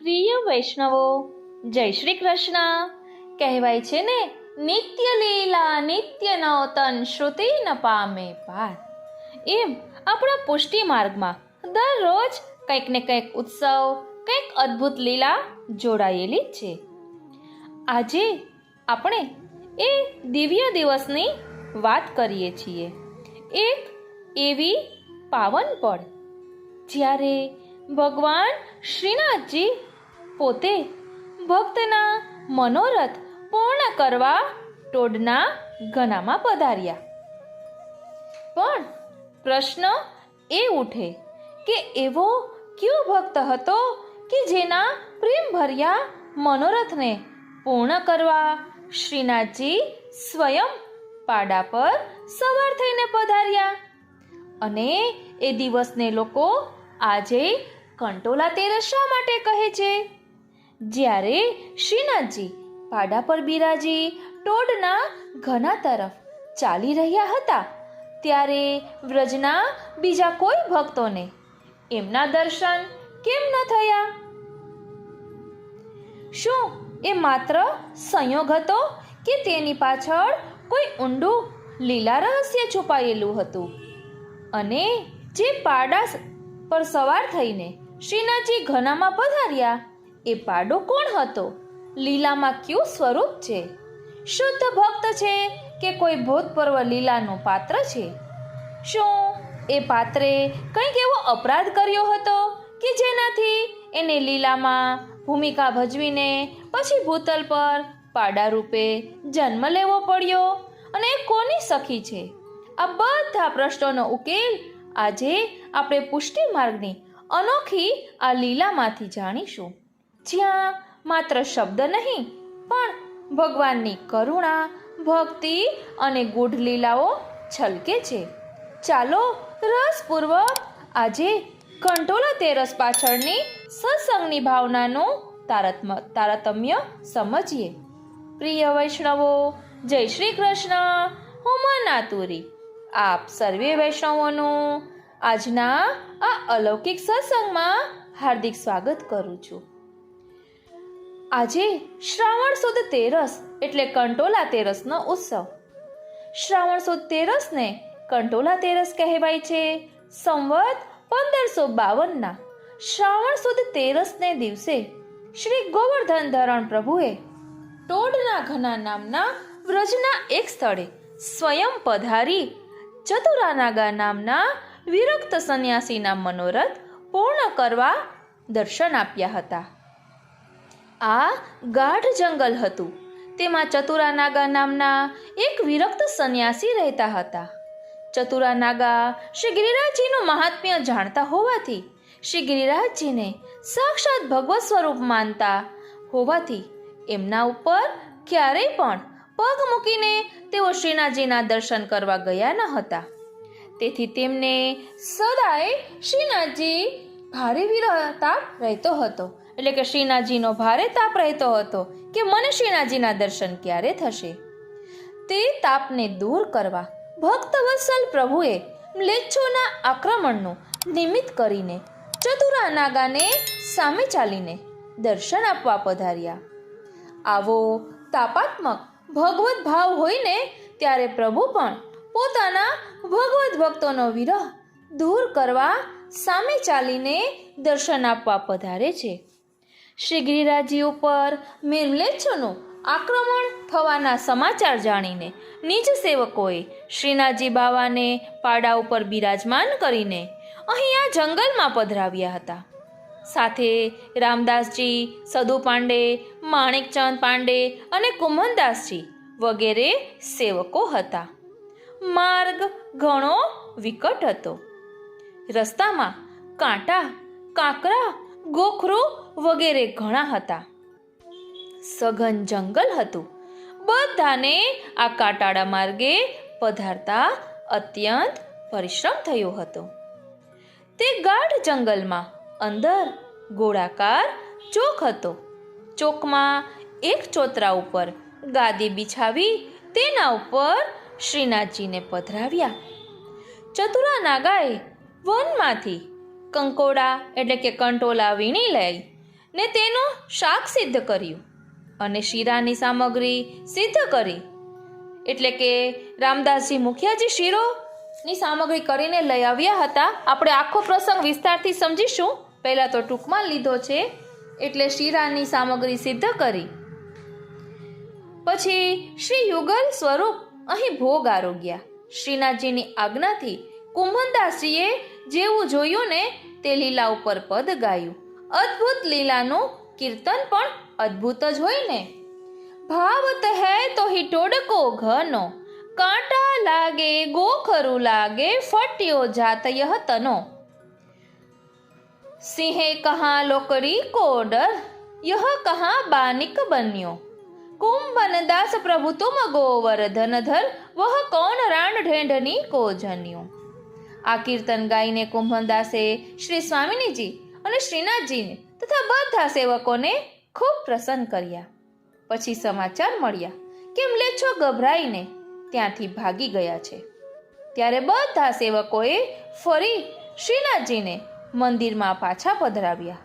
પ્રિય વૈષ્ણવો, જય શ્રી કૃષ્ણ. કહેવાય છે ને, નિત્ય લીલા નિત્ય નવતન શ્રુતિ ન પામે પાર. એમ આપણા પુષ્ટિ માર્ગમાં દરરોજ કંઈક ને કંઈક ઉત્સવ, કંઈક અદ્ભુત લીલા જોડાયેલી જ છે. આજે આપણે એ દિવ્ય દિવસની વાત કરીએ છીએ. એક એવી પાવન પળ જ્યારે ભગવાન શ્રીનાથજી પોતે ભક્તના મનોરથ પૂર્ણ કરવા ટોડના ઘનામાં પધાર્યા. પણ પ્રશ્ન એ ઉઠે કે એવો કયો ભક્ત હતો કે જેના પ્રેમ ભર્યા મનોરથને પૂર્ણ કરવા શ્રીનાથજી સ્વયં પાડા પર સવાર થઈને પધાર્યા. અને એ દિવસને લોકો આજે કંટોલા તેરસ શા માટે કહે છે? જ્યારે શ્રીનાથજી પાડા પર બિરાજી ટોડના ઘના તરફ ચાલી રહ્યા હતા, ત્યારે વ્રજના બીજા કોઈ ભક્તોને એમના દર્શન કેમ ન થયા? શું એ માત્ર સંયોગ હતો કે તેની પાછળ કોઈ ઊંડું લીલા રહસ્ય છુપાયેલું હતું? અને જે પાડા પર સવાર થઈને શ્રીનાથજી ઘનામાં પધાર્યા, એ પાડો કોણ હતો? લીલામાં કયું સ્વરૂપ છે? શુદ્ધ ભક્ત છે કે કોઈ ભૂતપૂર્વ લીલાનું પાત્ર છે? શું એ પાત્રે કંઈક એવો અપરાધ કર્યો હતો કે જેનાથી એને લીલામાં ભૂમિકા ભજવીને પછી ભૂતલ પર પાડા રૂપે જન્મ લેવો પડ્યો? અને એ કોની સખી છે? આ બધા પ્રશ્નોનો ઉકેલ આજે આપણે પુષ્ટિ માર્ગની અનોખી આ લીલામાંથી જાણીશું, જ્યાં માત્ર શબ્દ નહીં પણ ભગવાનની કરુણા, ભક્તિ અને ગૂઢ લીલાઓ છલકે છે. ચાલો રસપૂર્વક આજે કંટોલા તેરસ પાછળની સત્સંગની ભાવનાનું તારતમ્ય સમજીએ. પ્રિય વૈષ્ણવો, જય શ્રી કૃષ્ણ. હું મનાતુરી આપ સર્વે વૈષ્ણવોનું આજના આ અલૌકિક સત્સંગમાં હાર્દિક સ્વાગત કરું છું. આજે શ્રાવણ સુદ તેરસ એટલે કંટોલા તેરસનો ઉત્સવ. શ્રાવણ સુદ તેરસને કંટોલા તેરસ કહેવાય છે. સંવત 1552ના શ્રાવણ સુદ તેરસને દિવસે શ્રી ગોવર્ધન ધરણ પ્રભુએ ટોડના ઘના નામના વ્રજના એક સ્થળે સ્વયં પધારી ચતુરાનાગા નામના વિરક્ત સંન્યાસીના મનોરથ પૂર્ણ કરવા દર્શન આપ્યા હતા. આ ગાઢ જંગલ હતું. તેમાં ચતુરાનાગા નામના એક વિરક્ત સંન્યાસી રહેતા હતા. ચતુરાનાગા શ્રી ગિરિરાજજીનું મહાત્મ્ય જાણતા હોવાથી, શ્રી ગિરિરાજજીને સાક્ષાત ભગવત સ્વરૂપ માનતા હોવાથી એમના ઉપર ક્યારેય પણ પગ મૂકીને તેઓ શ્રીનાથજીના દર્શન કરવા ગયા ન હતા. તેથી તેમને સદાય શ્રીનાથજી ભારે વિરહતાપ રહેતો હતો. એટલે કે શ્રીનાથજીનો ભારે તાપ રહેતો હતો કે મને શ્રીનાથજીના દર્શન ક્યારે થશે. તે તાપને દૂર કરવા ભક્તવત્સલ પ્રભુએ મ્લેચ્છોના આક્રમણનું નિમિત્ત કરીને ચતુરાનાગાને સામે ચાલીને દર્શન આપવા પધાર્યા. આવો તાપાત્મક ભગવત ભાવ હોઈને ત્યારે પ્રભુ પણ પોતાના ભગવત ભક્તોનો વિરહ દૂર કરવા સામે ચાલીને દર્શન આપવા પધારે છે. શ્રી ગિરિરાજજી ઉપર મ્લેચ્છોનું આક્રમણ થવાના સમાચાર જાણીને નિજ સેવકોએ શ્રીનાથજી બાવાને પાડા ઉપર બિરાજમાન કરીને અહીં આ જંગલમાં પધરાવ્યા હતા. સાથે રામદાસજી, સદુ પાંડે, માણેકચંદ પાંડે અને કુમનદાસજી વગેરે સેવકો હતા. માર્ગ ઘણો વિકટ હતો. રસ્તામાં કાંટા, કાંકરા, ગોખરું વગેરે ઘણા હતા. સઘન જંગલ હતું. બધાને આ કાંટાળા માર્ગે પધારતા અત્યંત પરિશ્રમ થયો હતો. તે ગાઢ જંગલમાં અંદર ગોળાકાર ચોક હતો. ચોકમાં એક ચોતરા ઉપર ગાદી બિછાવી તેના ઉપર શ્રીનાથજીને પધરાવ્યા. ચતુરાનાગાએ વનમાંથી કંકોડા એટલે કે કંટોલા વીણી લઈ ને તેનું શાક સિદ્ધ કર્યું અને શીરાની સામગ્રી સિદ્ધ કરી. એટલે કે રામદાસજી મુખિયાજી શીરોની સામગ્રી કરીને લઈ આવ્યા હતા. આપણે આખો પ્રસંગ વિસ્તારથી સમજીશું, પહેલાં તો ટૂંકમાં લીધો છે. એટલે શીરાની સામગ્રી સિદ્ધ કરી. પછી શ્રી યુગલ સ્વરૂપ અહીં ભોગ આરોગ્યા. શ્રીનાથજીની આજ્ઞાથી કુંભનદાસજીએ જેવું જોયું ને તે લીલા ઉપર પદ ગાયું. અદ્ભુત લીલાનું કીર્તન પણ અદ્ભુત જ હોય ને. ભાવત હૈ તો હી ટોડકો ઘનો, કાંટા લાગે ગોખરું લાગે, ફટ્યો જાતયહ તનો. સિંહે કહા લોકરી કો ડર, યહ કહા બાનિક બન્યો. કુંભનદાસ પ્રભુ તુમ ગોવર્ધન ધર, વહ કૌન રાણ ઢેંઢની કો જન્યો. આ કીર્તન ગાઈને કુંભનદાસે શ્રી સ્વામિનીજી અને શ્રીનાથજીને તથા બધા સેવકોને ખૂબ પ્રસન્ન કર્યા. પછી સમાચાર મળ્યા કે મ્લેચ્છો ગભરાઈને ત્યાંથી ભાગી ગયા છે. ત્યારે બધા સેવકોએ ફરી શ્રીનાથજીને મંદિરમાં પાછા પધરાવ્યા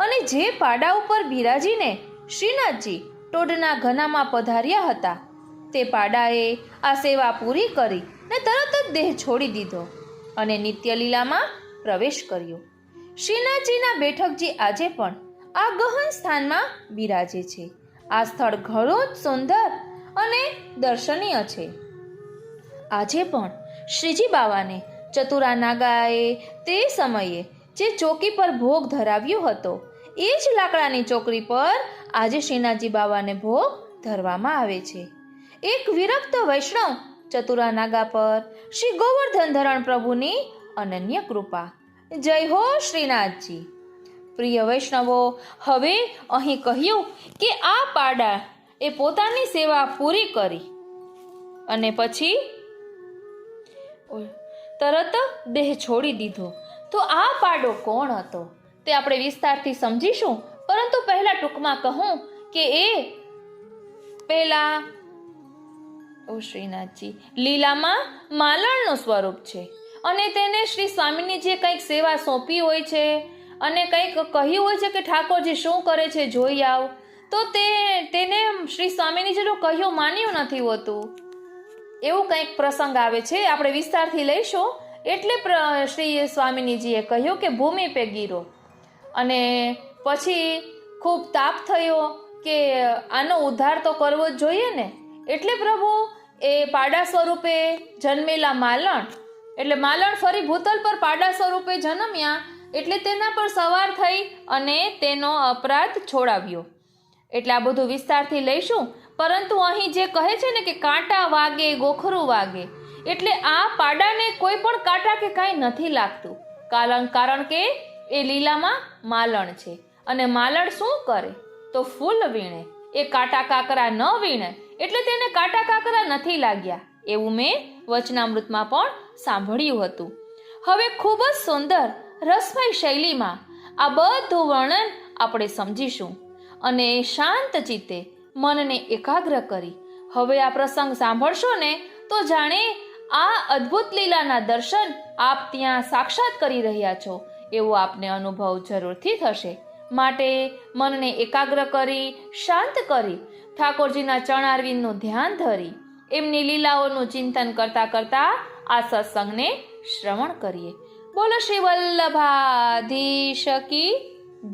અને જે પાડા ઉપર બિરાજીને શ્રીનાથજી ટોડના ઘનામાં પધાર્યા હતા તે પાડાએ આ સેવા પૂરી કરી ને તરત જ દેહ છોડી દીધો અને નિત્યલીલામાં પ્રવેશ કર્યો. શ્રીનાથજીના બેઠકજી આજે પણ આ ગહન સ્થાનમાં બિરાજે છે. આ સ્થળ ઘણું જ સુંદર અને દર્શનીય છે. આજે પણ શ્રીજી બાવાને ચતુરા નાગાએ તે સમયે જે ચોકી પર ભોગ ધરાવ્યો હતો એ જ લાકડાની ચોકડી પર આજે શ્રીનાથજી બાવાને ભોગ ધરવામાં આવે છે. એક વિરક્ત વૈષ્ણવ ચતુરા નાગા પર શ્રી ગોવર્ધન ધરણ પ્રભુની અનન્ય કૃપા. જય હો શ્રીનાથજી. પ્રિય વૈષ્ણવો, હવે અહીં કહ્યું કે આ પાડા એ પોતાની સેવા પૂરી કરી અને પછી તરત દેહ છોડી દીધો. તો આ પાડો કોણ હતો તે આપણે વિસ્તારથી સમજીશું, પરંતુ પહેલા ટૂંકમાં કહું કે એ પહેલા શ્રીનાથજી લીલામાં માલણનું સ્વરૂપ છે અને તેને શ્રી સ્વામિનીજીએ કંઈક સેવા સોંપી હોય છે અને કંઈક કહ્યું હોય છે કે ઠાકોરજી શું કરે છે જોઈ આવ. તો તેને શ્રી સ્વામિનીજીનું કહ્યું માન્યું નથી હોતું. એવું કંઈક પ્રસંગ આવે છે, આપણે વિસ્તારથી લઈશું. એટલે શ્રી સ્વામિનીજીએ કહ્યું કે ભૂમિ પે ગીરો, અને પછી ખૂબ તાપ થયો કે આનો ઉદ્ધાર તો કરવો જ જોઈએ ને. એટલે પ્રભુ એ પાડા સ્વરૂપે જન્મેલા માલણ, એટલે માલણ ફરી ભૂતલ પર પાડા સ્વરૂપે જન્મ્યા, એટલે તેના પર સવાર થઈ અને તેનો અપરાધ છોડાવ્યો. એટલે આ બધું વિસ્તારથી લઈશું. પરંતુ અહીં જે કહે છે ને કે કાંટા વાગે ગોખરું વાગે, એટલે આ પાડાને કોઈ પણ કાંટા કે કાંઈ નથી લાગતું. કારણ કે એ લીલામાં માલણ છે અને માલણ શું કરે તો ફૂલ વીણે, એ કાંટા કાકરા ન વીણે, એટલે તેને કાંટા કાકરા નથી લાગ્યા. એવું મેં વચનામૃતમાં પણ સાંભળ્યું હતું. હવે ખૂબ જ સુંદર રસમય શૈલીમાં આ બધું વર્ણન આપણે સમજીશું અને શાંત ચિત્તે મનને એકાગ્ર કરી હવે આ પ્રસંગ સાંભળશો ને તો જાણે આ અદ્ભુત લીલાના દર્શન આપ ત્યાં સાક્ષાત કરી રહ્યા છો એવો આપને અનુભવ જરૂરથી થશે. માટે મનને એકાગ્ર કરી શાંત કરી ઠાકોરજીના ચરણારવિંદનું ધ્યાન ધરી એમની લીલાઓનું ચિંતન કરતા કરતા આ સત્સંગને શ્રવણ કરીએ. બોલો શ્રી વલ્લભાધીશ કી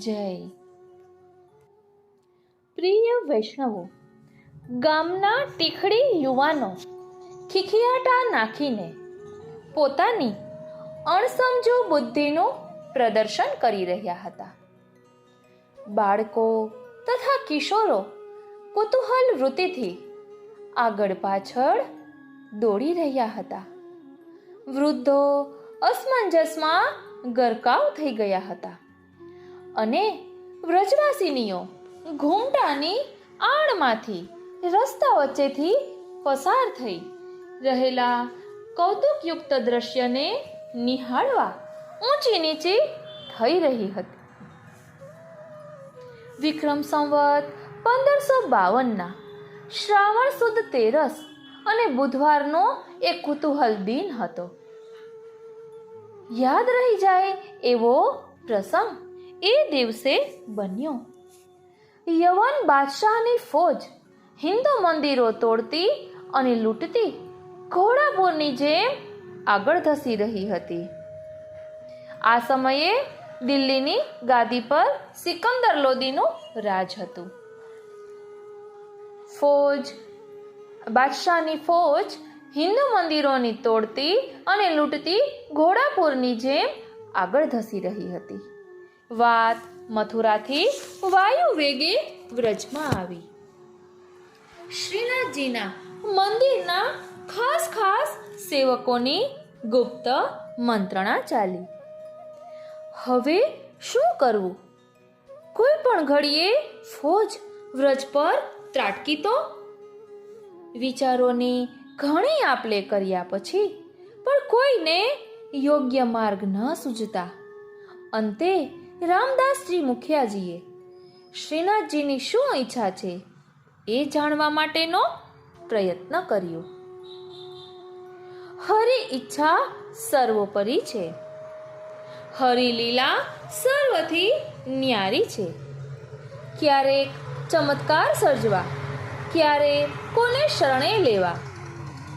જય. પ્રિય વૈષ્ણવો, ગામના ટીખડી યુવાનો ખીખિયાટા નાખીને પોતાની અણસમજુ બુદ્ધિનું પ્રદર્શન કરી રહ્યા હતા. બાળકો તથા કિશોરો કુતૂહલ વૃત્તિથી આગળ પાછળ દોડી રહ્યા હતા. વૃદ્ધો અસમંજસમાં ગરકાવ થઈ ગયા હતા અને વ્રજવાસીનીઓ ઘૂમટાની આડમાંથી રસ્તા વચ્ચેથી પસાર થઈ રહેલા કૌતુકયુક્ત દ્રશ્યને નિહાળવા ઊંચી નીચી થઈ રહી હતી. વિક્રમ સંવત 1552ના શ્રાવણ સુદ 13 અને બુધવારનો એક કુતૂહલ દિન હતો. યાદ રહી જાય એવો પ્રસંગ એ દિવસે બન્યો. યવન બાદશાહની ફોજ હિન્દુ મંદિરો તોડતી અને લૂંટતી ઘોડાપુરની જેમ આગળ ધસી રહી હતી. આ સમયે દિલ્હીની ગાદી પર સિકંદર લોદીનું રાજ હતું. બાદશાહની ફોજ હિન્દુ મંદિરોની તોડતી અને લૂંટતી ઘોડાપુરની જેમ આગળ ધસી રહી હતી. વાત મથુરાથી વાયુ વેગે વ્રજમાં આવી. શ્રીનાથજીના મંદિરના ખાસ સેવકોની ગુપ્ત મંત્રણા ચાલી. હવે શું કરવું? કોઈ પણ ઘડીએ ફોજ વ્રજ પર ત્રાટકી તો? વિચારોની ઘણી આપલે કર્યા પછી પણ કોઈને યોગ્ય માર્ગ ન સૂઝતા અંતે રામદાસજી મુખિયાજીએ શ્રીનાથજીની શું ઈચ્છા છે એ જાણવા માટેનો પ્રયત્ન કર્યો. હરિ ઈચ્છા સર્વોપરી છે. હરિલીલા સર્વથી ન્યારી છે. ક્યારેક ચમત્કાર સર્જવા, ક્યારે કોને શરણે લેવા,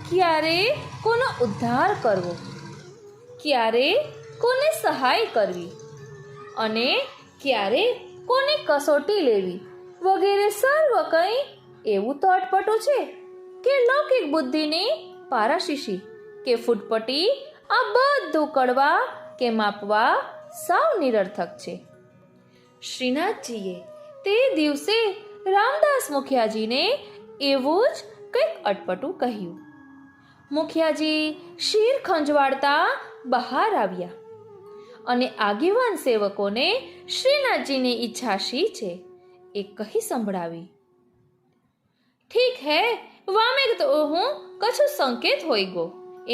ક્યારે કોનો ઉદ્ધાર કરવો, ક્યારે કોને સહાય કરવી અને ક્યારે કોની કસોટી લેવી વગેરે સર્વ કંઈ એવું તો અટપટું છે કે લૌકિક બુદ્ધિની પારાશીશી કે ફૂટપટી આ બધું કડવા કે માપવા સાવ નિરર્થક છે. શ્રીનાથજીએ તે દિવસે રામદાસ મુખિયાજીને એવું જ કંઈક અટપટું કહ્યું. મુખિયાજી શીર ખંજવાળતા બહાર આવ્યા અને આગેવાન સેવકોને શ્રીનાથજીની ઈચ્છા શી છે એ કહી સંભળાવી. ઠીક હે, વામે તો હું કછું સંકેત હોઈ ગો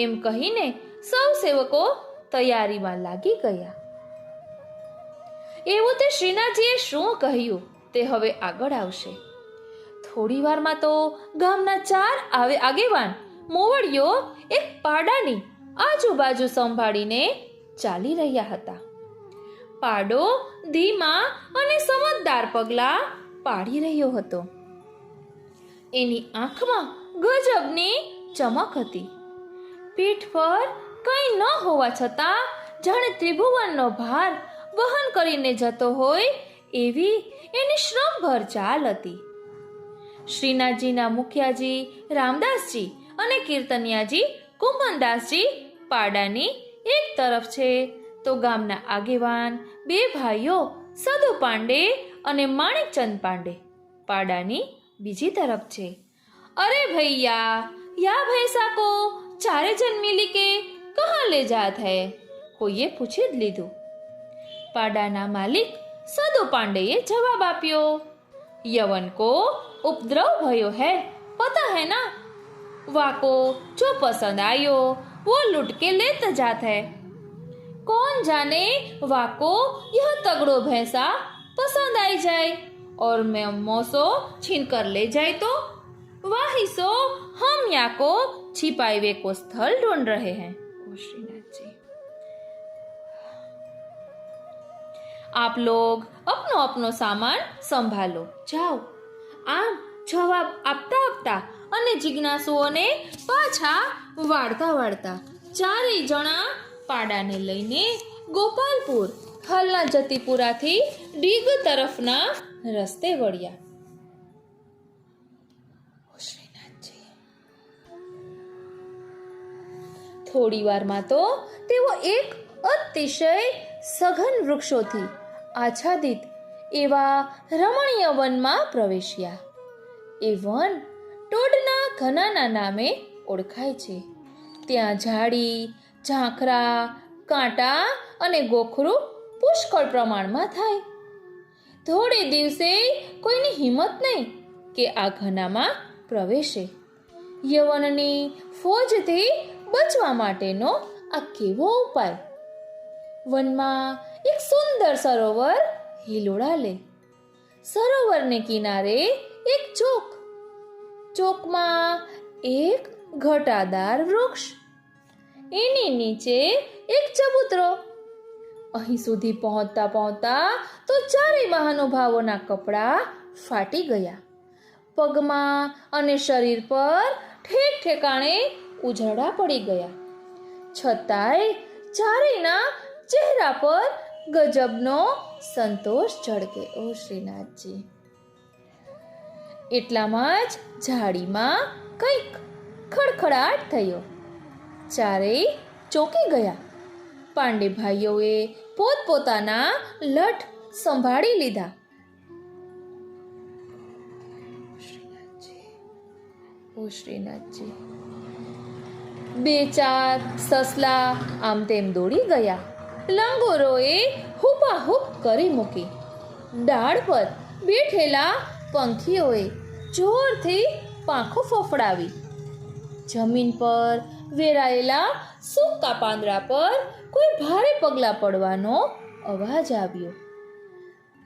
એમ કહીને સૌ સેવકો તૈયારીમાં લાગી ગયા. એવું તે શ્રીનાથજીએ શું કહ્યું તે હવે આગળ આવશે. થોડી વારમાં તો ગામના 4 આગેવાન મોવડીઓ એક પાડાની આજુબાજુ સંભાળીને ચાલી રહ્યા હતા. પાડો ધીમા અને સમજદાર પગલાં પાડી રહ્યો હતો. એની આંખમાં ગજબની ચમક હતી. પીઠ પર કંઈ ન હોવા છતાં જાણે ત્રિભુવનનો ભાર વહન કરીને જતો હોય એવી એની શ્રમભર ચાલ હતી. શ્રીનાથજીના મુખિયાજી રામદાસજી અને કીર્તનિયાજી કુંભનદાસજી પાડાની એક તરફ છે તો ગામના આગેવાન 2 ભાઈઓ સદુ પાંડે અને માણેકચંદ પાંડે પાડાની બીજી તરફ છે. અરે ભૈયા, યા ભૈસા કો 4 જન મિલી કે કહા લે જાત હૈ? કોઈએ પૂછી જ લીધું. પાડાના માલિક સદુ પાંડેએ જવાબ આપ્યો, યવન કો ઉપદ્રવ ભયો હૈ, પતા હૈ ના? वाको जो पसंद आयो वो लुट के लेते जात है. कौन जाने वाको यह तगड़ो भैंसा पसंद आई जाए और मैं मौसो छीन कर ले जाए तो वाही सो हम यहाँ को छिपाए हुए को स्थल ढूंढ रहे हैं. श्रीनाथ जी, आप लोग अपनो अपनो सामान संभालो, जाओ. आम जवाब आपता आपता અને જિજ્ઞાસુઓને પાછા વાળતા 4 જણા પાડાને લઈને ગોપાલપુર હાલના જતીપુરાથી ડીગ તરફના રસ્તે વળ્યા. થોડી વારમાં તો તેઓ એક અતિશય સઘન વૃક્ષોથી આચ્છાદિત એવા રમણીય વનમાં પ્રવેશ્યા. એ વન ટોડના ઘનાના નામે ઓળખાય છે. ત્યાં ઝાડી, ઝાંખરા, કાંટા અને ગોખરું પુષ્કળ પ્રમાણમાં થાય. થોડે દિવસે કોઈની હિંમત નહીં કે આ ઘનામાં પ્રવેશે. યવનની ફોજથી બચવા માટેનો આ કેવો ઉપાય? વનમાં એક સુંદર સરોવર હિલોળા લે. સરોવરને કિનારે એક ચોકમાં એક ઘટાદાર વૃક્ષ, એની નીચે એક ચબૂતરો, અહીં સુધી પહોંચતા પહોંચતા તો ચારેય મહાનુભાવોના કપડાં ફાટી ગયા. પગમાં અને શરીર પર ઠેક ઠેકાણે ઉઝરડા પડી ગયા. છતાંય ચારેયના ચહેરા પર ગજબનો સંતોષ ઝળકે. ઓ શ્રીનાથજી! એટલામાં જ ઝાડીમાં કંઈક ખડખડાટ થયો. ચારેય ચોંકી ગયા. પાંડે ભાઈઓએ પોતપોતાના લઠ સંભાળી લીધા. ઓ શ્રીનાથજી! બે ચાર સસલા આમ તેમ દોડી ગયા. લંગોરોએ હુપાહુપ કરી મૂકી. ડાળ પર બેઠેલા પંખીઓએ જોરથી પાંખો ફફડાવી. જમીન પર વેરાયેલા સૂકા પાંદડા પર કોઈ ભારે પગલાં પડવાનો અવાજ આવ્યો.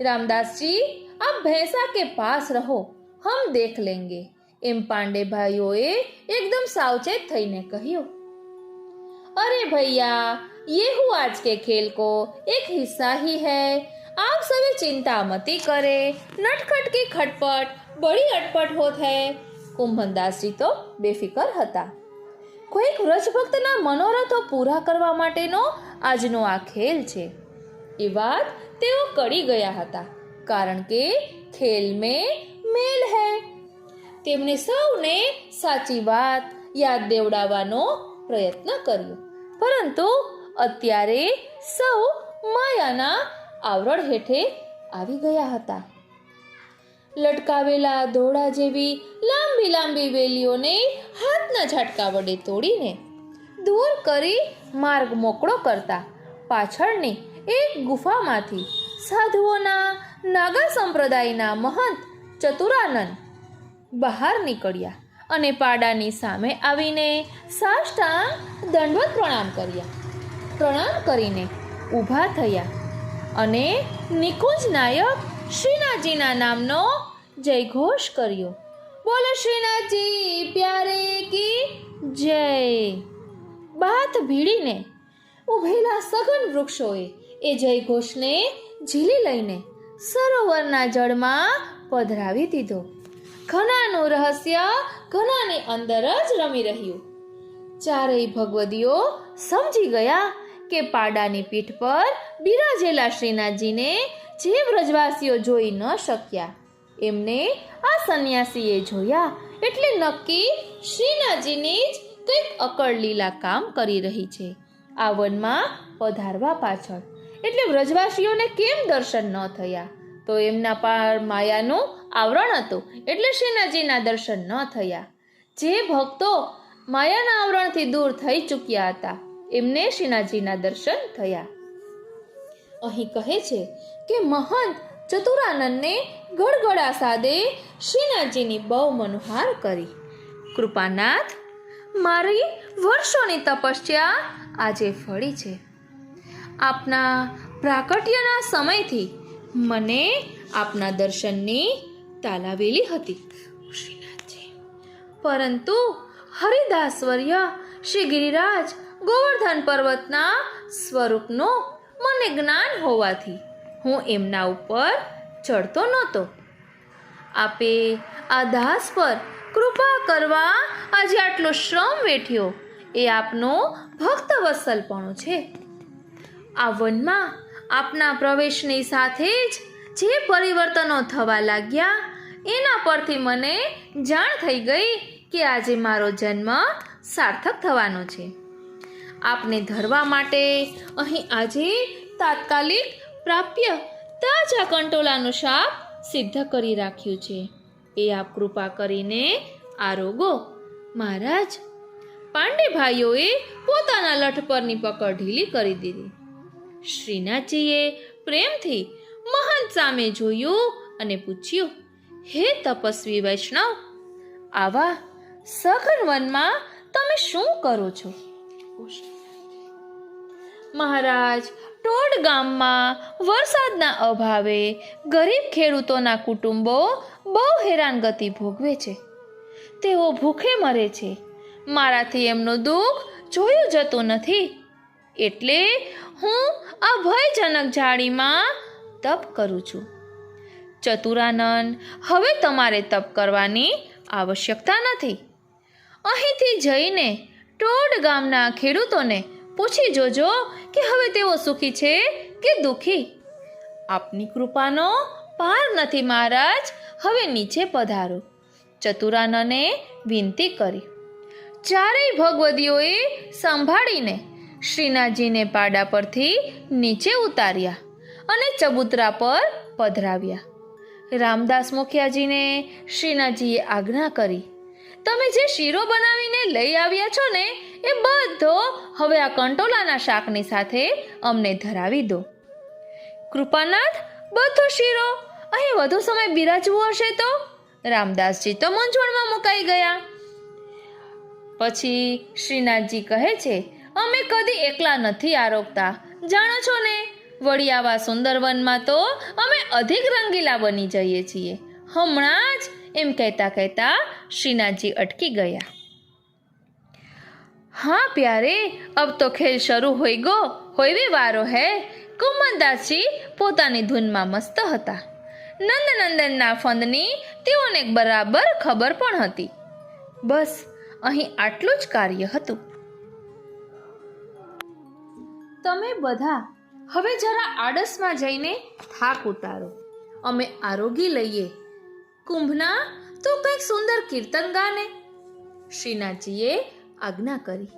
રામદાસજી, આપ ભૈંસા કે પાસ રહો, હમ દેખ લેંગે, એમ પાંડે ભાઈઓએ એકદમ સાવચેત થઈને કહ્યું. અરે ભૈયા, ये हुआ आज के खेल को एक हिस्सा ही है. आप सभी चिंता मती करे, नटखट की खटपट बड़ी अटपट होत है. કુંભનદાસજી તો બેફિકર હતા. કોઈક વ્રજભક્તના મનોરથો પૂરા કરવા માટેનો આજનો આ ખેલ છે એ વાત તેઓ કળી ગયા હતા, કારણ કે ખેલ મેં મેલ હૈ. તેમણે સૌને સાચી વાત યાદ દેવડાવવાનો પ્રયત્ન કર્યો, પરંતુ અત્યારે સૌ માયાના આવરણ હેઠે આવી ગયા હતા. લટકાવેલા દોડા જેવી લાંબી લાંબી વેલીઓને હાથના ઝાટકા વડે તોડીને દૂર કરી માર્ગ મોકળો કરતા પાછળની એક ગુફામાંથી સાધુઓના નાગા સંપ્રદાયના મહંત ચતુરાનંદ બહાર નીકળ્યા અને પાડાની સામે આવીને સાષ્ટાંગ દંડવત પ્રણામ કર્યા. પ્રણામ કરીને ઊભા થયા અને નિકુંજ નાયક શ્રીનાથજીના નામનો જયઘોષ કર્યો. બોલો શ્રીનાથજી પ્યારે કી જય. બાથ ભીડીને ઉભેલા સઘન વૃક્ષોએ એ જયઘોષને ઝીલી લઈને સરોવરના જળમાં પધરાવી દીધો. ઘનાનું રહસ્ય ઘનાની અંદર જ રમી રહ્યું. ચારેય ભગવદીઓ સમજી ગયા કે પાડાની પીઠ પર બિરાજેલા શ્રીનાથજીને જે વ્રજવાસીઓ જોઈ ન શક્યા એમને આ સંન્યાસીએ જોયા, એટલે નક્કી શ્રીનાથજીની જ કંઈક અકળ લીલા કામ કરી રહી છે આ વનમાં પધારવા પાછળ. એટલે વ્રજવાસીઓને કેમ દર્શન ન થયા? તો એમના પર માયાનું આવરણ હતું, એટલે શ્રીનાથજીના દર્શન ન થયા. જે ભક્તો માયાના આવરણથી દૂર થઈ ચૂક્યા હતા એમને શ્રીનાથજીના દર્શન થયા. અહીં કહે છે કે મહંત ચતુરાનંદને ગળગળા સાદે શ્રીનાથજીની બહુ મનોહાર કરી. કૃપાનાથ, મારી વર્ષોની તપસ્યા આજે ફળી છે. આપના પ્રાકટ્યના સમયથી મને આપના દર્શનની તાલાવેલી હતી શ્રીનાથજી, પરંતુ હરિદાસવર્ય શ્રી ગિરિરાજ ગોવર્ધન પર્વતના સ્વરૂપનું મને જ્ઞાન હોવાથી હું એમના ઉપર ચડતો નહોતો. આપે આ દાસ પર કૃપા કરવા આજે આટલો શ્રમ વેઠ્યો એ આપનો ભક્ત વત્સલપણું છે. આ વનમાં આપના પ્રવેશની સાથે જ જે પરિવર્તનો થવા લાગ્યા એના પરથી મને જાણ થઈ ગઈ કે આજે મારો જન્મ સાર્થક થવાનો છે. આપને ધરવા માટે અહીં આજે તાત્કાલિક પ્રાપ્ય તાજા કંટોલાનું શાક સિદ્ધ કરી રાખ્યું છે. એ આપ કૃપા કરીને આરોગો. મહારાજ, પાંડે ભાઈઓએ પોતાના લઠ પરની પકડ ઢીલી કરી દીધી. શ્રીનાથજીએ પ્રેમથી મહંત સામે જોયું અને પૂછ્યું, હે તપસ્વી વૈષ્ણવ, આવા સઘન વનમાં તમે શું કરો છો? મહારાજ, ટોડ ગામમાં વરસાદના અભાવે ગરીબ ખેડૂતોના કુટુંબો બહુ હેરાનગતિ ભોગવે છે. તેઓ ભૂખે મરે છે. મારાથી એમનું દુઃખ જોયું જતું નથી. એટલે હું આ ભયજનક ઝાડીમાં તપ કરું છું. ચતુરાનંદ, હવે તમારે તપ કરવાની આવશ્યકતા નથી. અહીંથી જઈને ટોડ ગામના ખેડૂતોને પૂછી જોજો કે હવે તેઓ સુખી છે કે દુઃખી. આપની કૃપાનો પાર નથી મહારાજ, હવે નીચે પધારો. ચતુરાનને વિનંતી કરી. ચારેય ભગવદીઓએ સંભાળીને શ્રીનાથજીને પાડા પરથી નીચે ઉતાર્યા અને ચબૂતરા પર પધરાવ્યા. રામદાસ મુખિયાજીને શ્રીનાથજીએ આજ્ઞા કરી, તમે જે શીરો બનાવીને લઈ આવ્યા છો ને એ બધો હવે આ કંટોલાના શાકની સાથે અમને ધરાવી દો. કૃપાનાથ, બધો શીરો અહીં વધુ સમય બિરાજવું હશે તો? રામદાસજી તો મૂંઝવણમાં મુકાઈ ગયા. પછી શ્રીનાથજી કહે છે, અમે કદી એકલા નથી આરોગતા, જાણો છો ને. વળી આવા સુંદર વનમાં તો અમે અધિક રંગીલા બની જઈએ છીએ. હમણાં જ, એમ કહેતા કહેતા શ્રીનાથજી અટકી ગયા. હા પ્યારે, અબ તો ખેલ શરૂ હોઈ ગો, હોઈવી વારો હે. કુમનદાસજી પોતાની ધૂનમાં મસ્ત હતા. નંદનંદનના ફંદની તેઓને બરાબર ખબર પણ હતી. બસ અહીં આટલું જ કાર્ય હતું. તમે બધા હવે જરા આડસમાં જઈને થાક ઉતારો, અમે આરોગી લઈએ. કુંભના તો કંઈક સુંદર કીર્તન ગાને. શ્રીનાથજીએ આજ્ઞા કરી.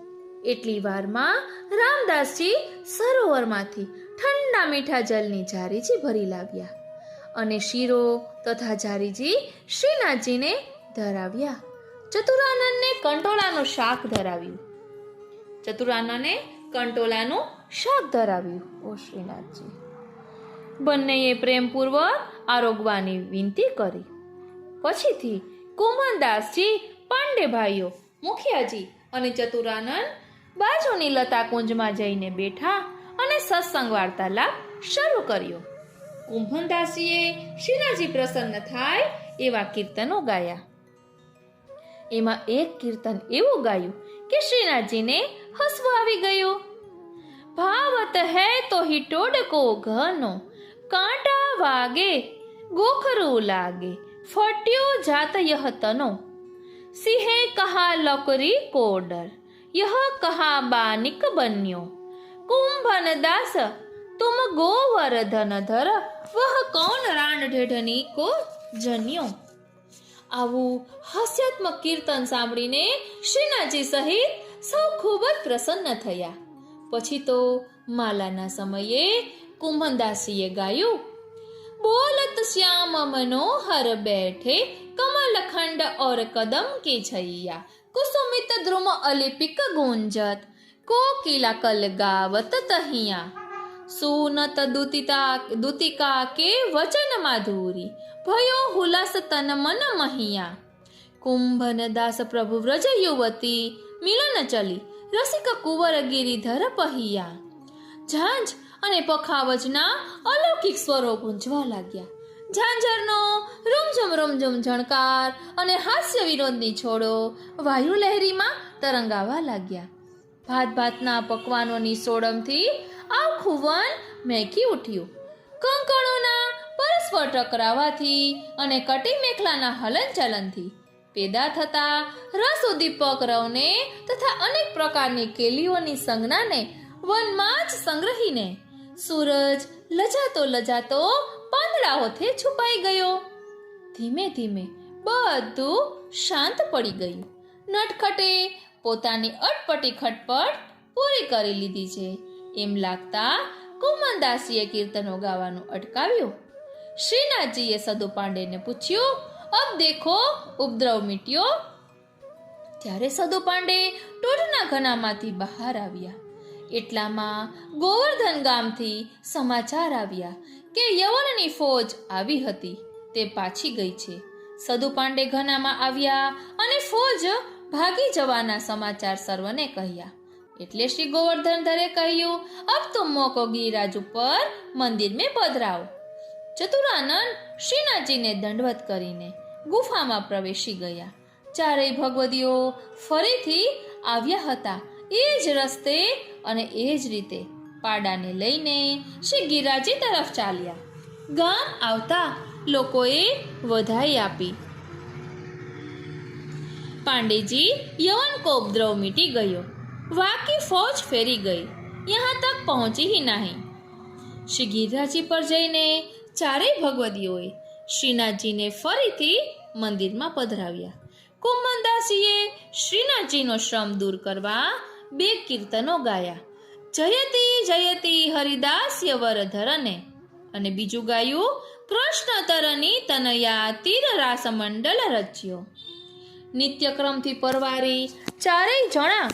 એટલી વારમાં રામદાસજી સરોવરમાંથી ઠંડા મીઠા જલની જારીજી ભરી લાવ્યા અને શીરો તથા જારીજી શ્રીનાથજીને ધરાવ્યા. ચતુરાનંદને કંટોલાનું શાક ધરાવ્યું. ઓ શ્રીનાથજી. બંનેએ પ્રેમપૂર્વક આરોગવાની વિનંતી કરી. પછીથી કુંભનદાસજી, પાંડે ભાઈઓ, મુખિયાજી અને ચતુરાનંદ બાજુની લતા કુંજમાં જઈને બેઠા અને સત્સંગ વાર્તાલાપ શરૂ કર્યો. કુંભનદાસજીએ શ્રીનાથજી પ્રસન્ન થાય એવા કીર્તનો ગાયા. એમાં એક કીર્તન એવું ગાયું કે શ્રીનાથજીને હસવું આવી ગયું. ભાવત હૈ તો હિટોડકો ઘનો, કાંટા વાગે ગોખરું લાગે, ફટ્યો જાત યહ તનો, સિંહે કહા લકરી કો ડર, યહ કહા બાનિક બન્યો, કુંભન દાસ તુમ ગોવર્ધન ધર, વહ કૌન રાણ ઢેઢની કો જન્યો. આવું હાસ્યાત્મક કીર્તન સાંભળીને શ્રીનાથજી સહિત સૌ ખૂબ જ પ્રસન્ન થયા. પછી તો માલાના સમયે કુંભનદાસજીએ ગાયું, બોલત શ્યામ મનોહર બેઠે, કમલખંડ और कदम की छैया, कुसुमित द्रुम अलिपिक गूंजत, कोकिला कल गावत तहिया, सुनत दुतिका के वचन माधुरी, भयो हुलस तन मन महिया, कुंभन दास प्रभु व्रज युवती, मिलन चली રસિક કુંવર ગિરિધર પહિયા. ઝાંઝ અને પખાવજના અલૌકિક સ્વરો ગુંજવા લાગ્યા. ઝાંઝરનો રૂમઝુમ ઝણકાર અને હાસ્ય વિનોદની છોડો વાયુ લહેરીમાં તરંગાવા લાગ્યા. ભાતના પકવાનોની સોડમથી આખું વન મહેકી ઉઠ્યું. કંકણોના પરસ્પર ટકરાવાથી અને કટી મેખલાના હલનચલનથી પેદા થતા રસ ઉદ્દીપક રવને તથા અનેક પ્રકારની કેલીઓની સંજ્ઞાને વનમાં જ સંગ્રહીને સૂરજ લજાતો પાંદડાઓથી છુપાઈ ગયો. ધીમે ધીમે બધું શાંત પડી ગયું. નટખટે પોતાની અટપટી ખટપટ પૂરી કરી લીધી છે એમ લાગતા કુંભનદાસજીએ કીર્તનો ગાવાનું અટકાવ્યું. શ્રીનાથજીએ સદુ પાંડેને પૂછ્યું, અબ દેખો ઉપદ્રવ મિટ્યો. ત્યારે સદુ પાંડે ટોળના ઘનામાંથી બહાર આવ્યા. એટલામાં ગોવર્ધન ગામથી સમાચાર આવ્યા કે યવનની ફોજ આવી હતી તે પાછી ગઈ છે. સદુ પાંડે ઘનામાં આવ્યા અને ફોજ ભાગી જવાના સમાચાર સર્વને કહ્યા. એટલે શ્રી ગોવર્ધનધરે કહ્યું, અબ તુમ મોકો ગિરિરાજ ઉપર મંદિર મેં પધરાવો. ચતુરાનંદ શ્રીનાથજીને દંડવત કરીને ગુફામાં પ્રવેશી ગયા. ચારેય ભગવદીઓ ફરીથી આવ્યા હતા એ જ રસ્તે અને એ જ રીતે પાડાને લઈને શ્રી ગિરિરાજી તરફ ચાલ્યા. ગામ આવતા લોકોએ વધાઈ આપી. પાંડેજી યવન को उपद्रव मिटी गयो, वाकी फौज फेरी गई, यहाँ तक पहुंची ही नहीं. શ્રી ગિરિરાજી પર જઈને ચારેય ભગવદીઓએ શ્રીનાથજીને ફરીથી મંદિરમાં પધરાવ્યા. કુંમનદાસીએ શ્રીનાથજીનો શ્રમ દૂર કરવા 2 કીર્તનો ગાયા, જયતી જયતી હરિદાસ્ય વરધરને, અને બીજું ગાયું કૃષ્ણ તરની તનયા તીર રાસ મંડલ રચ્યો. નિત્યક્રમથી પરવારી ચારેય જણા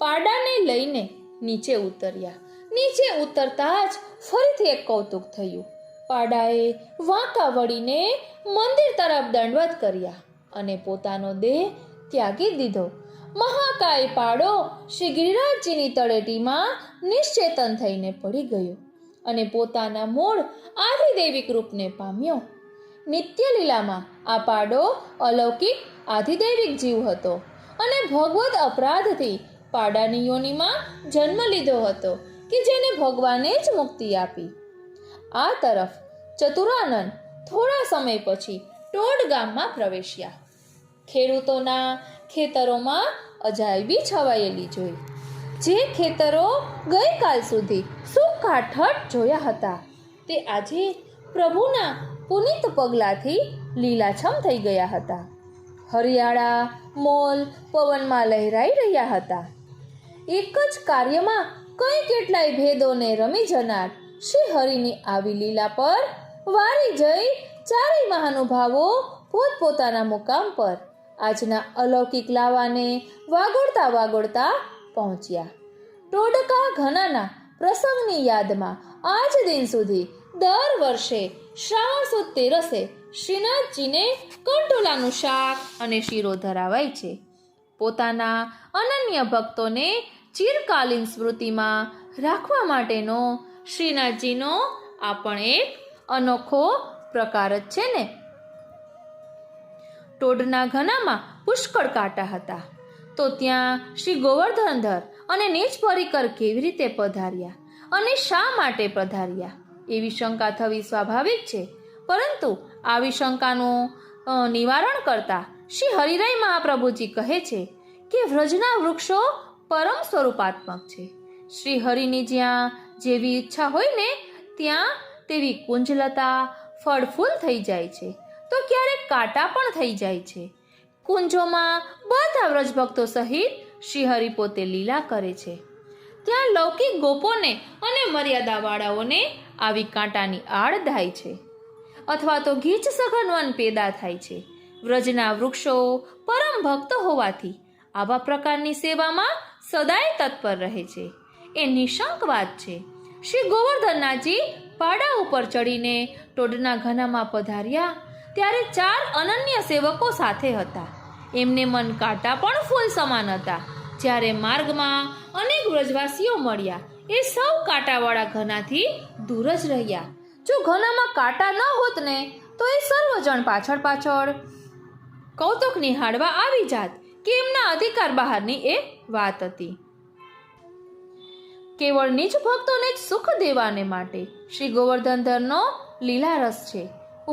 પાડાને લઈને નીચે ઉતર્યા. નીચે ઉતરતા જ ફરીથી એક કૌતુક થયું. પાડાએ વાંકા વળીને મંદિર તરફ દંડવત કર્યા અને પોતાનો દેહ ત્યાગી દીધો. મહાકાય પાડો શ્રી ગિરિરાજજીની તળેટીમાં નિશ્ચેતન થઈને પડી ગયો અને પોતાના મૂળ આધિદૈવિક રૂપને પામ્યો. નિત્ય લીલામાં આ પાડો અલૌકિક આધિદૈવિક જીવ હતો અને ભગવદ અપરાધથી પાડાની યોનિમાં જન્મ લીધો હતો કે જેને ભગવાને જ મુક્તિ આપી. આ તરફ ચતુરાનંદ થોડા સમય પછી ટોડ ગામમાં પ્રવેશ્યા. ખેડૂતોના ખેતરોમાં અજાયબી છવાયેલી જોઈ. જે ખેતરો ગઈકાલ સુધી સુખાઠઠ જોયા હતા તે આજે પ્રભુના પુનિત પગલાથી લીલાછમ થઈ ગયા હતા. હરિયાળા મોલ પવનમાં લહેરાઈ રહ્યા હતા. એક જ કાર્યમાં કઈ કેટલાય ભેદોને રમી જનાર શ્રી હરિની આવી લીલા પર વારી જઈ ચારેય મહાનુભાવો પોતપોતાના મુકામ પર આજના અલૌકિક લાવાને વાગોળતા વાગોળતા પહોંચ્યા. ટોડકા ઘનાના પ્રસંગની યાદમાં આજ દિન સુધી દર વર્ષે શ્રાવણ સુદ તેરસે શ્રીનાથજીને કંટોલાનું શાક અને શીરો ધરાવાય છે. પોતાના અનન્ય ભક્તોને ચિરકાલીન સ્મૃતિમાં રાખવા માટેનો શ્રીનાથજીનો આ પણ એક અનોખો પ્રકાર જ છે ને. ટોડના ઘનામાં પુષ્કળ કાંટા હતા, તો ત્યાં શ્રી ગોવર્ધનધર અને નીચ પરિકર કેવી રીતે પધાર્યા અને શા માટે પધાર્યા એવી શંકા થવી સ્વાભાવિક છે. પરંતુ આવી શંકાનું નિવારણ કરતા શ્રી હરિરાય મહાપ્રભુજી કહે છે કે વ્રજના વૃક્ષો પરમ સ્વરૂપાત્મક છે. શ્રી હરિની જ્યાં જેવી ઈચ્છા હોય ને ત્યાં તેવી કુંજલતા ફળ ફૂલ થઈ જાય છે, તો ક્યારેક કાંટા પણ થઈ જાય છે. કુંજોમાં બધા વ્રજભક્તો સહિત શ્રી હરિ પોતે લીલા કરે છે. ત્યાં લૌકિક ગોપોને અને મર્યાદાવાળાઓને આવી કાંટાની આડ થાય છે અથવા તો ગીચ સઘન વન પેદા થાય છે. વ્રજના વૃક્ષો પરમ ભક્ત હોવાથી આવા પ્રકારની સેવામાં સદાય તત્પર રહે છે. એ નિશંક વાત છે. શ્રી ગોવર્ધનનાથજી પાડા ઉપર ચડીને ટોડના ઘનામાં પધાર્યા ત્યારે 4 અનન્ય સેવકો સાથે હતા. એમને મન કાંટા પણ ફૂલ સમાન હતા. જ્યારે માર્ગમાં અનેક વ્રજવાસીઓ મળ્યા એ સૌ કાંટાવાળા ઘનાથી દૂર જ રહ્યા. જો ઘનામાં કાંટા ન હોત ને તો એ સર્વજણ પાછળ પાછળ કૌતુક નિહાળવા આવી જાત કે એમના અધિકાર બહારની એ વાત હતી. કેવળ નીચ ભક્તોને જ સુખ દેવાને માટે શ્રી ગોવર્ધનધરનો લીલા રસ છે.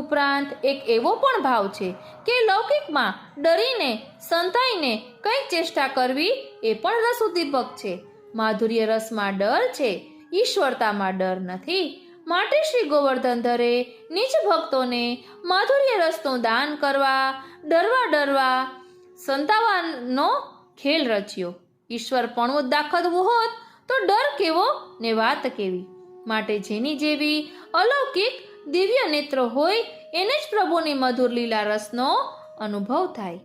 ઉપરાંત એક એવો પણ ભાવ છે કે લૌકિકમાં ડરીને સંતાઈને કંઈક ચેષ્ટા કરવી એ પણ રસ ઉદ્દીપક છે. માધુર્ય રસમાં ડર છે, ઈશ્વરતામાં ડર નથી. માટે શ્રી ગોવર્ધનધરે નીચ ભક્તોને માધુર્ય રસનું દાન કરવા ડરવા સંતાવાનો ખેલ રચ્યો. ઈશ્વરપણું દાખવવું હોત તો ડર કેવો ને વાત કેવી. માટે જેની જેવી અલૌકિક દિવ્ય નેત્રો હોય એને જ પ્રભુની મધુર લીલા રસનો અનુભવ થાય.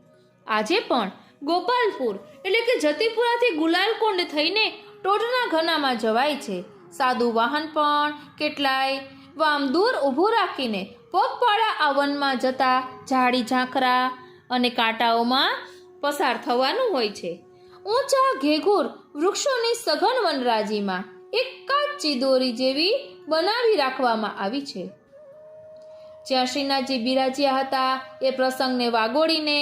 આજે પણ ગોપાલપુર એટલે કે જતીપુરાથી ગુલાલકુંડ થઈને ટોડના ઘનામાં જવાય છે. સાદું વાહન પણ કેટલાય વામ દૂર ઊભું રાખીને પગપાળા આ વનમાં જતા ઝાડી ઝાંખરા અને કાંટાઓમાં પસાર થવાનું હોય છે. ઊંચા ઘેઘૂર વૃક્ષોની સઘન વનરાજીમાં એક કાચી દોરી જેવી બનાવી રાખવામાં આવી છે. જ્યાં શ્રીનાથજી બિરાજ્યા હતા એ પ્રસંગને વાગોળીને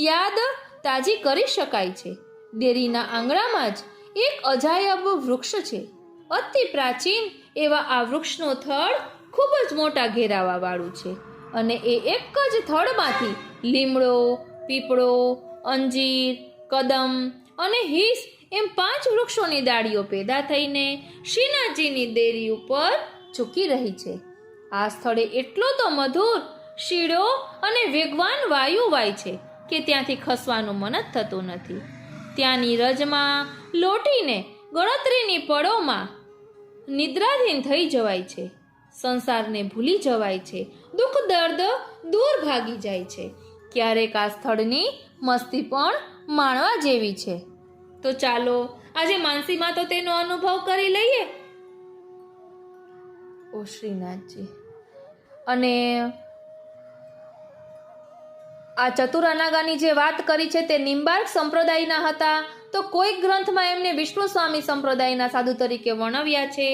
યાદ તાજી કરી શકાય છે. દેરીના આંગણામાં જ એક અજાયબ વૃક્ષ છે. અતિ પ્રાચીન એવા આ વૃક્ષનું થડ ખૂબ જ મોટા ઘેરાવાવાળું છે અને એ એક જ થડમાંથી લીમડો, પીપળો, અંજીર, કદમ અને હીસ એમ 5 વૃક્ષોની ડાળીઓ પેદા થઈને શ્રીનાથજીની દેરી ઉપર ઝૂકી રહી છે. આ સ્થળે એટલો તો મધુર, શીળો અને વેગવાન વાયુ વાય છે કે ત્યાંથી ખસવાનું મન જ થતું નથી. ત્યાંની રજમાં લોટીને ગણતરીની પળોમાં નિદ્રાધીન થઈ જવાય છે. સંસારને ભૂલી જવાય છે. દુઃખ દર્દ દૂર ભાગી જાય છે. ક્યારેક આ સ્થળની મસ્તી પણ માણવા જેવી છે. તો ચાલો આજે માનસીમાં તો તેનો અનુભવ કરી લઈએ. ઓ શ્રીનાથજી. અને આ ચતુરાનાગાની જે વાત કરી છે તે નિંબાર્ક સંપ્રદાયના હતા. તો કોઈક ગ્રંથમાં એમને વિષ્ણુ સ્વામી સંપ્રદાયના સાધુ તરીકે વર્ણવ્યા છે.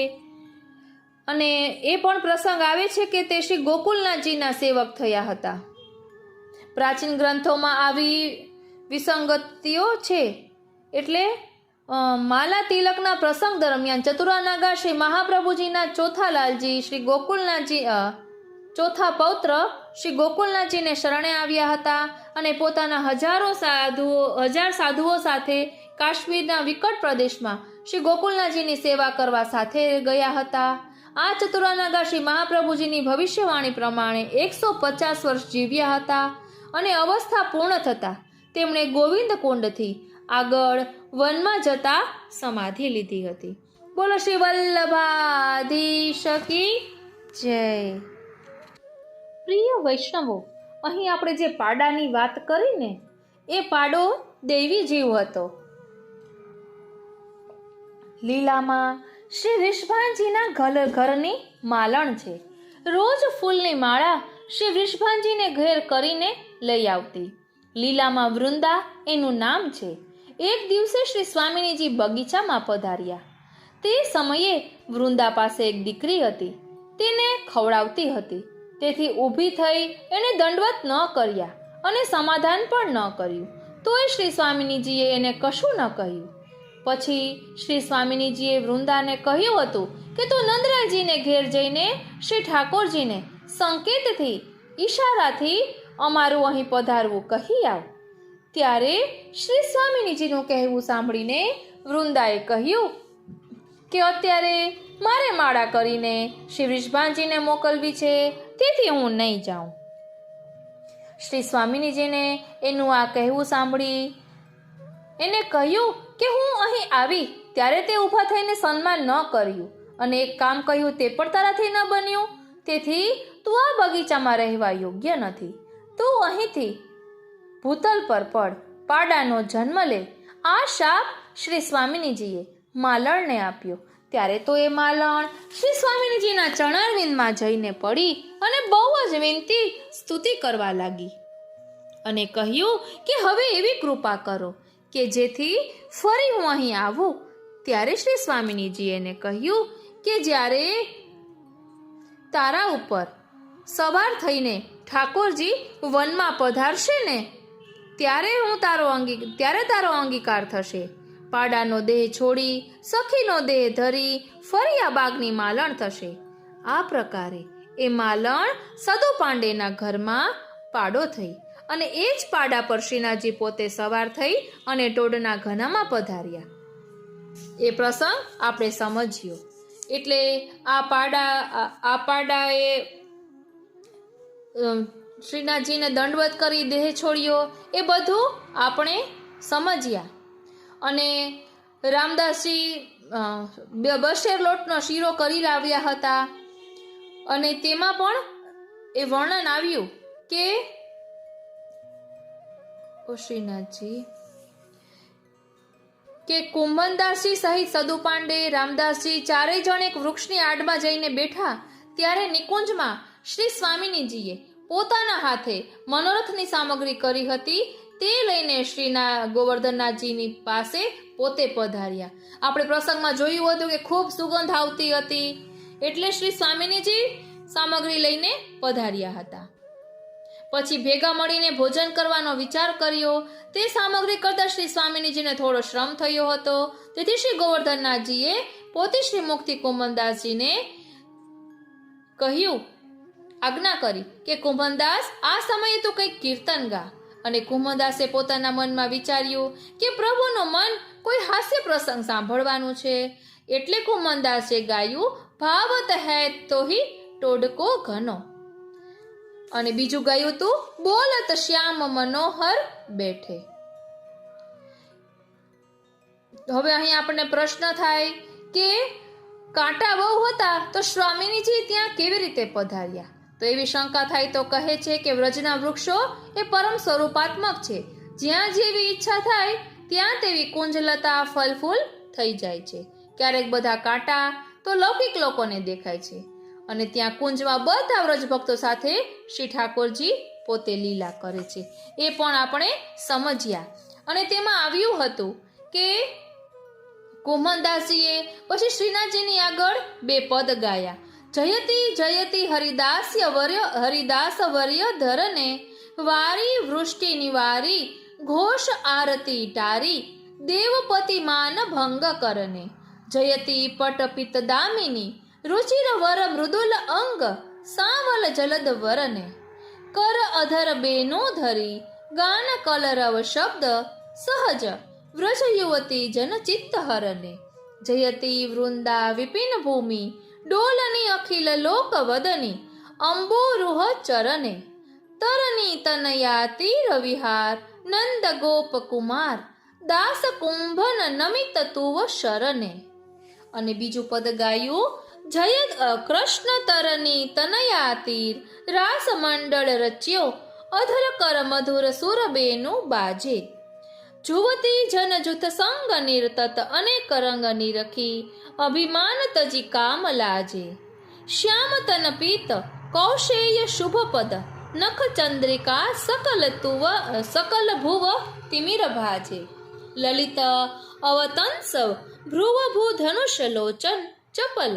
અને એ પણ પ્રસંગ આવે છે કે તે શ્રી ગોકુલનાથજીના સેવક થયા હતા. પ્રાચીન ગ્રંથોમાં આવી વિસંગતિઓ છે. એટલે માલા તિલકના પ્રસંગ દરમિયાન ચતુરાનાગા શ્રી મહાપ્રભુજીના ચોથા લાલજી શ્રી ગોકુલનાથજી ચોથા પૌત્ર શ્રી ગોકુલનાથજીને શરણે આવ્યા હતા અને પોતાના હજાર સાધુઓ સાથે કાશ્મીરના વિકટ પ્રદેશમાં શ્રી ગોકુલનાથજીની સેવા કરવા સાથે ગયા હતા. આ ચતુરાનાગા શ્રી મહાપ્રભુજીની ભવિષ્યવાણી પ્રમાણે 150 વર્ષ જીવ્યા હતા અને અવસ્થા પૂર્ણ થતાં તેમણે ગોવિંદ કુંડથી આગળ વનમાં જતા સમાધિ લીધી હતી. બોલો શ્રી વલ્લભાધીશ કી જય. પ્રિય વૈષ્ણવો, અહીં આપણે જે પાડાની વાત કરીને એ પાડો દૈવી જીવ હતો. લીલામાં શ્રી વૃષભાનજીના ઘરની માલણ છે. રોજ ફૂલની માળા શ્રી વૃષભાનજીને ઘેર કરીને લઈ આવતી. લીલામાં વૃંદા એનું નામ છે. એક દિવસે શ્રી સ્વામિનીજી બગીચામાં પધાર્યા. તે સમયે વૃંદા પાસે એક દીકરી હતી. તેને ખવડાવતી હતી. તેથી ઊભી થઈ એને દંડવત ન કર્યા અને સમાધાન પણ ન કર્યું. તોય શ્રી સ્વામિનીજીએ એને કશું ન કહ્યું. પછી શ્રી સ્વામિનીજીએ વૃંદાને કહ્યું હતું કે તું નંદરાયજીને ઘેર જઈને શ્રી ઠાકોરજીને સંકેતથી ઈશારાથી અમારું અહીં પધારવું કહી આવ. ત્યારે શ્રી સ્વામિનીજીનું કહેવું સાંભળીને વૃંદાએ કહ્યું કે અત્યારે મારે માળા કરીને શ્રી વૃષભાનજીને મોકલવી છે, તેથી હું નહીં જાઉં. શ્રી સ્વામિનીજીને એનું આ કહેવું સાંભળી એને કહ્યું કે હું અહીં આવી ત્યારે તે ઊભા થઈને સન્માન ન કર્યું અને એક કામ કહ્યું તે પણ તારાથી ન બન્યું. તેથી તું આ બગીચામાં રહેવા યોગ્ય નથી. તું અહીંથી ભૂતલ પર પડ, પાડાનો જન્મ લે. આ શાપ શ્રી સ્વામિનીજીએ માલણને આપ્યો. ત્યારે તો એ માલણ શ્રી સ્વામિનીજીના ચરણારવિંદમાં જઈને પડી અને બહુ જ વિનતી સ્તુતિ કરવા લાગી અને કહ્યું કે હવે એવી કૃપા કરો કે જેથી ફરી હું અહીં આવું. ત્યારે શ્રી સ્વામિનીજીએ એને કહ્યું કે જ્યારે તારા ઉપર સવાર થઈને ઠાકોરજી વનમાં પધારશે ને ત્યારે તારો અંગીકાર થશે. પાડાનો દેહ છોડી સખીનો દેહ ધરી ફરી આ બાગની માલણ થશે. આ પ્રકારે એ માલણ સદુ પાંડેના ઘરમાં પાડો થઈ અને એ જ પાડા પર શ્રીનાથજી પોતે સવાર થઈ અને ટોડના ઘનામાં પધાર્યા. એ પ્રસંગ આપણે સમજ્યો. એટલે આ પાડાએ શ્રીનાથજીને દંડવત કરી દેહ છોડ્યો એ બધું આપણે સમજ્યા. અને રામદાસજી બશેર લોટનો શીરો કરી લાવ્યા હતા અને તેમાં પણ એ વર્ણન આવ્યું કે શ્રીનાથજી કે કુંભનદાસજી સહિત સદુ પાંડે, રામદાસજી ચારેય જણ એક વૃક્ષની આડમાં જઈને બેઠા. ત્યારે નિકુંજમાં શ્રી સ્વામિનીજીએ પોતાના હાથે મનોરથની સામગ્રી કરી હતી. તે લઈને શ્રીના ગોવર્ધનનાથજીની પાસે પોતે પધાર્યા. આપણે પ્રસંગમાં જોયું હતું કે ખૂબ સુગંધ આવતી હતી એટલે શ્રી સ્વામિનીજી સામગ્રી લઈને પધાર્યા હતા. પછી ભેગા મળીને ભોજન કરવાનો વિચાર કર્યો. તે સામગ્રી કરતા શ્રી સ્વામિનીજીને થોડો શ્રમ થયો હતો. તેથી શ્રી ગોવર્ધનનાથજીએ પોતે શ્રી મુક્તિ કુંભનદાસજીને કહ્યું, આજ્ઞા કરી કે કુંભનદાસ, આ સમયે તો કંઈક કીર્તન ગા. અને કુંભનદાસે પોતાના મનમાં વિચાર્યું કે પ્રભુનું મન કોઈ હાસ્ય પ્રસંગ સાંભળવાનું છે. એટલે કુંભનદાસે ગાયું, ભાવત હૈ તોહી ટોડકો ઘનો. અને બીજું ગાયું તું, બોલત શ્યામ મનોહર બેઠે. હવે અહીં આપણને પ્રશ્ન થાય કે કાંટા બહુ હતા તો સ્વામિનીજી ત્યાં કેવી રીતે પધાર્યા? તો એવી શંકા થાય તો કહે છે કે વ્રજના વૃક્ષો એ પરમ સ્વરૂપાત્મક છે. જ્યાં જેવી ઈચ્છા થાય ત્યાં તેવી કુંજલતા ફલ ફૂલ થઈ જાય છે. ક્યારેક બધા કાંટા તો લૌકિક લોકોને દેખાય છે અને ત્યાં કુંજમાં બધા વ્રજ ભક્તો સાથે શ્રી ઠાકોરજી પોતે લીલા કરે છે. એ પણ આપણે સમજ્યા. અને તેમાં આવ્યું હતું કે કુંભનદાસજીએ પછી શ્રીનાથજીની આગળ 2 પદ ગાયા. જયતી જયતી હરિદાસ વર્ય ધરને, વારી વૃષ્ટિ નિવારી ઘોષ આરતી ટારી, દેવપતિ માન ભંગ કરને. જયતી પટ પિત દામિની, રુચિર વર મૃદુલ અંગ, સાવલ જલદ વરને. કર અધર બેનો ધરી, ગાન કલરવ શબ્દ, સહજ વ્રજ યુવતી જન ચિત્ત હરને. જયતી વૃંદા વિપિન ભૂમિ, ડોલની અખિલ લોક વદની, અંબોરુહ ચરને. તરની તનયાતિ રવિહાર, નંદ ગોપ કુમાર, દાસ કુંભન નમિત તુવ શરને. અને બીજું પદ ગાયું, જયદ કૃષ્ણ તરની તનયાતીર, રાસ મંડળ રચ્યો, અધર કર મધુર સુરબેનું બાજે. જુવતી જન જૂથ સંગ નિરતત, અનેક રંગ નિરખી, અભિમાન તજી કામ લાજે. શ્યામ તન પીત કૌશેય શુભ પદ, નખ ચંદ્રિકા સકલ ભુવ તિમિર ભાજે. લલિત અવતંસ ભ્રુવ ભૂ ધનુષ લોચન, ચપલ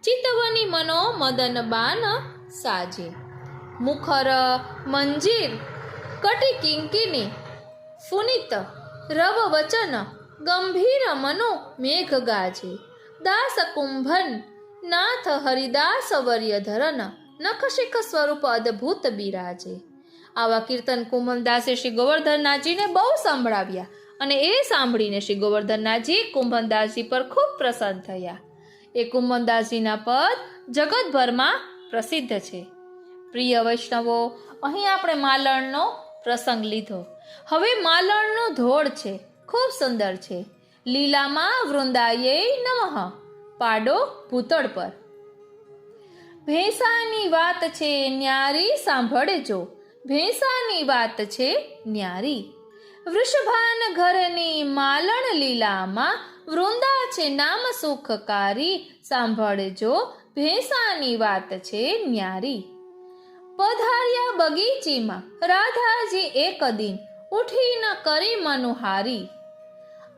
ચિતવની મનો મદન બાન સાજે. મુખર મંજીર કટી કિંકિની, ફુનિત રવ વચન ગંભીર મનો મેઘ ગાજે. દાસ કુંભન નાથ હરિદાસ વર્ય ધરન, નખ શિખ સ્વરૂપ અદભુત બિરાજે. આવા કીર્તન કુંભનદાસે શ્રી ગોવર્ધનનાથજીને બહુ સંભળાવ્યા અને એ સાંભળીને શ્રી ગોવર્ધનનાથજી કુંભનદાસજી પર ખૂબ પ્રસન્ન થયા. એ કુંભનદાસજીના પદ જગતભરમાં પ્રસિદ્ધ છે. પ્રિય વૈષ્ણવો, અહીં આપણે માલણનો પ્રસંગ લીધો. હવે માલણનો ધોળ છે, ખૂબ સુંદર છે. લીલામાં વૃંદાયે નમઃ. પાડો ભૂતળ પર. ભેંસાની વાત છે ન્યારી, સાંભળજો. ભેંસાની વાત છે ન્યારી. વૃષભાન ઘરની માલણ લીલામાં, વૃંદા છે નામ સુખકારી, સાંભળજો. ભેંસાની વાત છે ન્યારી. પધાર્યા બગીચીમાં રાધાજી એક દિન, ઉઠી ન કરી મનુહારી.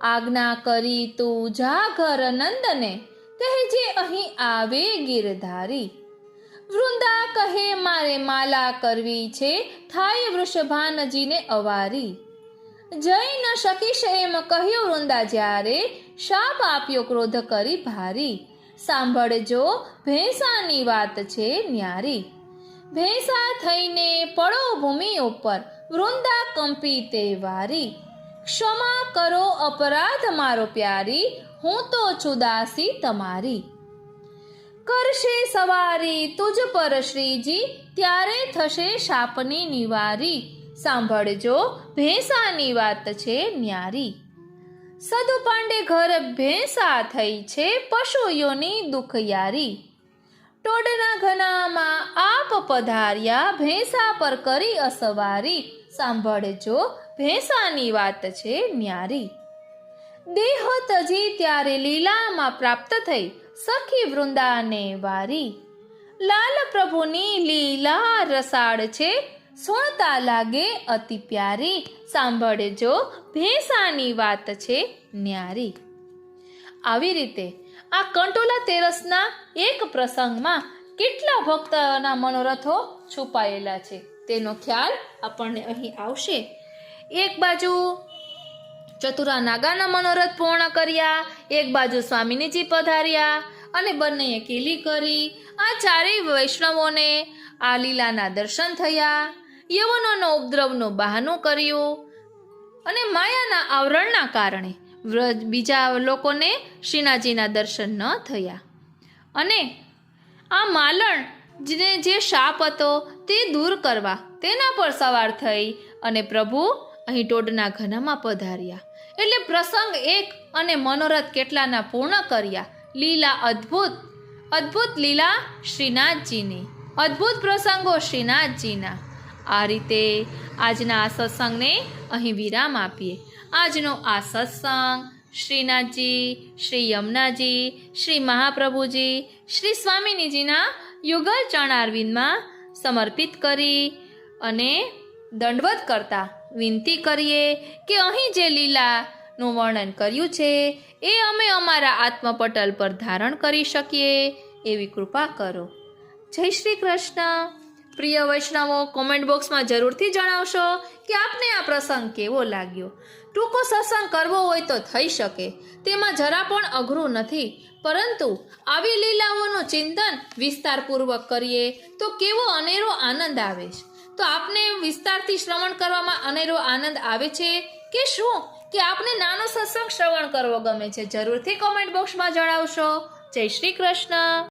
આજ્ઞા કરી તું જા ઘર નંદને, કહેજે અહીં આવે ગિરધારી. વૃંદા કહે મારે માલા કરવી છે, થાય વૃષભાનજીને અવારી. જઈ ન શકીશ એમ કહ્યું વૃંદા જ્યારે, શાપ આપ્યો ક્રોધ કરી ભારી. સાંભળજો ભેંસાની વાત છે ન્યારી. ભેંસા થઈને પડો ભૂમિ ઉપર, વૃંદા કંપી તે વારી. ક્ષમા કરો અપરાધ મારો પ્યારી, હું તો છું દાસી તમારી. કરશે સવારી તુજ પર શ્રીજી, ત્યારે થશે શાપની નિવારી. સાંભળજો ભેંસાની વાત છે ન્યારી. સદુ પાંડે ઘર ભેંસા થઈ છે, પશુઓની દુખયારી. ટોડના ઘનામાં આપ પધાર્યા, ભેંસા પર કરી અસવારી. સાંભળજો ભેંસાની વાત છે ન્યારી. દેહ તજી ત્યારે લીલામાં પ્રાપ્ત થઈ, સખી વૃંદાને વારી. લાલ પ્રભુની લીલા રસાળ છે, સુણતા લાગે અતિ પ્યારી. સાંભળજો ભેંસાની વાત છે ન્યારી. આવી રીતે આ કંટોલા તેરસના એક પ્રસંગમાં કેટલા ભક્તના મનોરથો છુપાયેલા છે. તેનો ખ્યાલ આપણને અહીં આવશે. એક બાજુ ચતુરા નાગાના મનોરથ પૂર્ણ કર્યા, એક બાજુ સ્વામિનીજી પધાર્યા અને બંનેએ કેલી કરી. આ ચારેય વૈષ્ણવોને આ લીલાના દર્શન થયા. યવનોનો ઉપદ્રવનું બહાનું કર્યું અને માયાના આવરણના કારણે બીજા લોકોને શ્રીનાથજીના દર્શન ન થયા. અને આ માલણ જે શાપ હતો તે દૂર કરવા તેના પર સવાર થઈ અને પ્રભુ અહીં ટોડના ઘનામાં પધાર્યા. એટલે પ્રસંગ એક અને મનોરથ કેટલાના પૂર્ણ કર્યા. લીલા અદ્ભુત લીલા શ્રીનાથજીની, અદ્ભુત પ્રસંગો શ્રીનાથજીના. આ રીતે આજના આ સત્સંગને અહીં વિરામ આપીએ. આજનો આ સત્સંગ શ્રીનાથજી, શ્રી યમુનાજી, શ્રી મહાપ્રભુજી, શ્રી સ્વામિનીજીના યુગલ ચરણારવિંદમાં સમર્પિત કરી અને દંડવત કરતા વિનંતી કરીએ કે અહીં જે લીલાનું વર્ણન કર્યું છે એ અમે અમારા આત્મપટલ પર ધારણ કરી શકીએ એવી કૃપા કરો. જય શ્રી કૃષ્ણ. પ્રિય વૈષ્ણવો, કોમેન્ટ બોક્સમાં જરૂરથી જણાવશો કે આપને આ પ્રસંગ કેવો લાગ્યો. ટૂંકો સત્સંગ કરવો હોય તો થઈ શકે, તેમાં જરા પણ અઘરું નથી. પરંતુ આવી લીલાઓનું ચિંતન વિસ્તારપૂર્વક કરીએ તો કેવો અનેરો આનંદ આવે છે. તો આપને વિસ્તારથી શ્રવણ કરવામાં અનેરો આનંદ આવે છે કે શું, કે આપને નાનો સત્સંગ શ્રવણ કરવો ગમે છે? જરૂરથી કોમેન્ટ બોક્સમાં જણાવશો. જય શ્રી કૃષ્ણ.